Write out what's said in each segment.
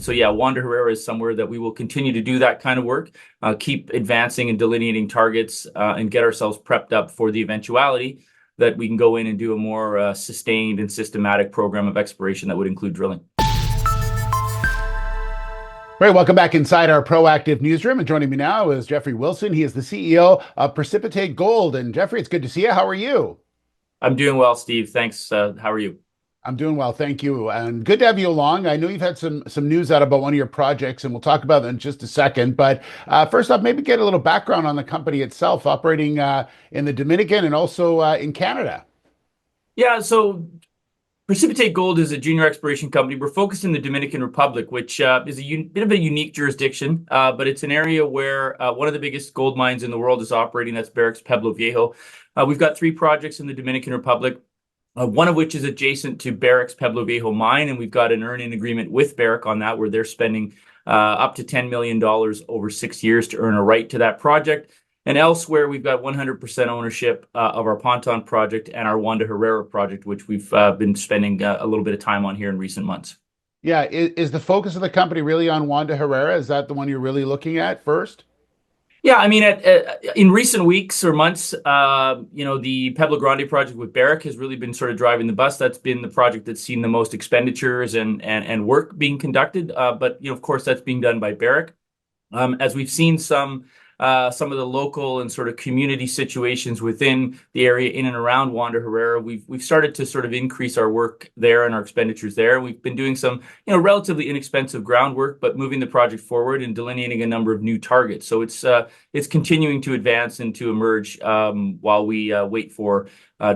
so yeah, Wanda Herrera is somewhere that we will continue to do that kind of work, keep advancing and delineating targets, and get ourselves prepped up for the eventuality that we can go in and do a more sustained and systematic program of exploration that would include drilling. Great. Welcome back inside our proactive newsroom. And joining me now is Jeffrey Wilson. He is the CEO of Precipitate Gold. And Jeffrey, it's good to see you. How are you? I'm doing well, Steve. Thanks. How are you? I'm doing well, thank you. And good to have you along. I know you've had some news out about one of your projects, and we'll talk about that in just a second. But first off, maybe get a little background on the company itself, operating in the Dominican and also in Canada. Yeah, so Precipitate Gold is a junior exploration company. We're focused in the Dominican Republic, which is a bit of a unique jurisdiction, but it's an area where one of the biggest gold mines in the world is operating. That's Barrick's Pueblo Viejo. We've got 3 projects in the Dominican Republic, one of which is adjacent to Barrick's Pueblo Viejo mine, and we've got an earn-in agreement with Barrick on that, where they're spending up to $10 million over 6 years to earn a right to that project. And elsewhere, we've got 100% ownership of our Ponton project and our Wanda Herrera project, which we've been spending a little bit of time on here in recent months. Yeah, is the focus of the company really on Wanda Herrera? Is that the one you're really looking at first? Yeah, I mean, in recent weeks or months, the Pueblo Grande project with Barrick has really been sort of driving the bus. That's been the project that's seen the most expenditures and work being conducted. But of course, that's being done by Barrick. As we've seen some of the local and sort of community situations within the area in and around Wanda Herrera, we've started to sort of increase our work there and our expenditures there. We've been doing some relatively inexpensive groundwork, but moving the project forward and delineating a number of new targets. So it's continuing to advance and to emerge while we wait for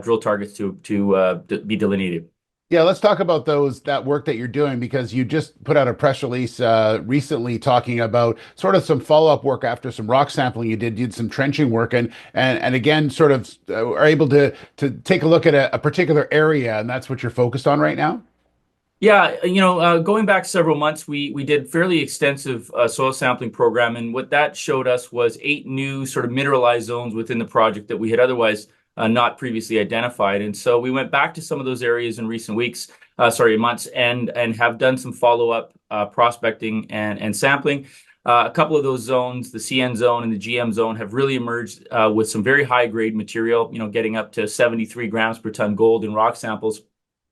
drill targets to be delineated. Yeah, let's talk about that work that you're doing, because you just put out a press release recently talking about sort of some follow-up work after some rock sampling you did some trenching work, and again sort of are able to take a look at a particular area, and that's what you're focused on right now. Yeah, going back several months, we did fairly extensive soil sampling program, and what that showed us was 8 new sort of mineralized zones within the project that we had otherwise not previously identified. And so we went back to some of those areas in recent months, and have done some follow-up prospecting and sampling. A couple of those zones, the CN zone and the GM zone, have really emerged with some very high-grade material, getting up to 73 grams per ton gold in rock samples.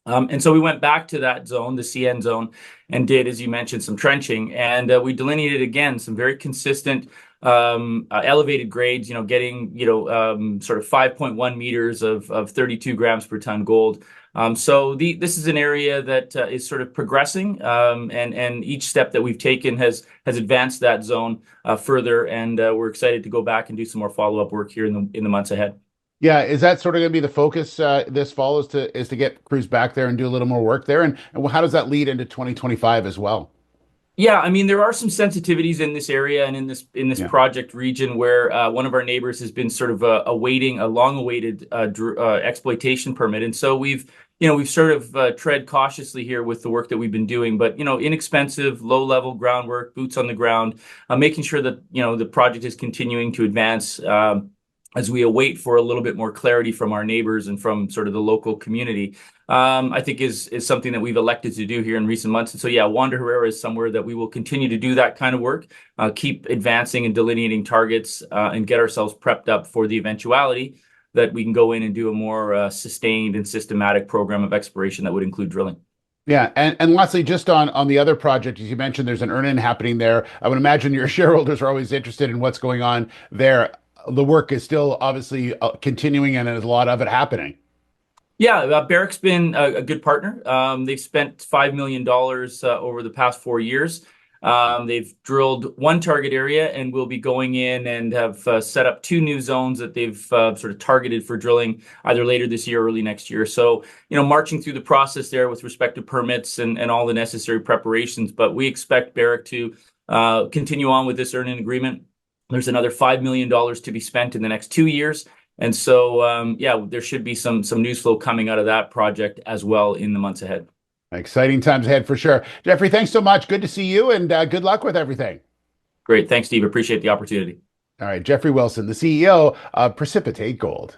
And so we went back to that zone, the CN zone, and did, as you mentioned, some trenching. And we delineated, again, some very consistent elevated grades, getting, sort of 5.1 meters of 32 grams per ton gold. So this is an area that is sort of progressing, and each step that we've taken has advanced that zone further. And we're excited to go back and do some more follow-up work here in the months ahead. Yeah, is that sort of going to be the focus this fall, is to get crews back there and do a little more work there? And how does that lead into 2025 as well? Yeah, I mean, there are some sensitivities in this area and in this Yeah. project region where one of our neighbors has been sort of awaiting a long-awaited exploitation permit, and so we've sort of tread cautiously here with the work that we've been doing, but inexpensive, low-level groundwork, boots on the ground, making sure that the project is continuing to advance as we await for a little bit more clarity from our neighbors and from sort of the local community. I think is something that we've elected to do here in recent months. And so, yeah, Wanda Herrera is somewhere that we will continue to do that kind of work, keep advancing and delineating targets, and get ourselves prepped up for the eventuality that we can go in and do a more sustained and systematic program of exploration that would include drilling. Yeah, and lastly, just on the other project, as you mentioned, there's an earn-in happening there. I would imagine your shareholders are always interested in what's going on there. The work is still obviously continuing, and there's a lot of it happening. Yeah, Barrick's been a good partner. They've spent $5 million over the past 4 years. They've drilled 1 target area, and will be going in and have set up 2 new zones that they've sort of targeted for drilling either later this year or early next year. So, marching through the process there with respect to permits and all the necessary preparations. But we expect Barrick to continue on with this earn-in agreement. There's another $5 million to be spent in the next 2 years. And so, yeah, there should be some news flow coming out of that project as well in the months ahead. Exciting times ahead for sure. Jeffrey, thanks so much. Good to see you, and good luck with everything. Great. Thanks, Steve. Appreciate the opportunity. All right, Jeffrey Wilson, the CEO of Precipitate Gold.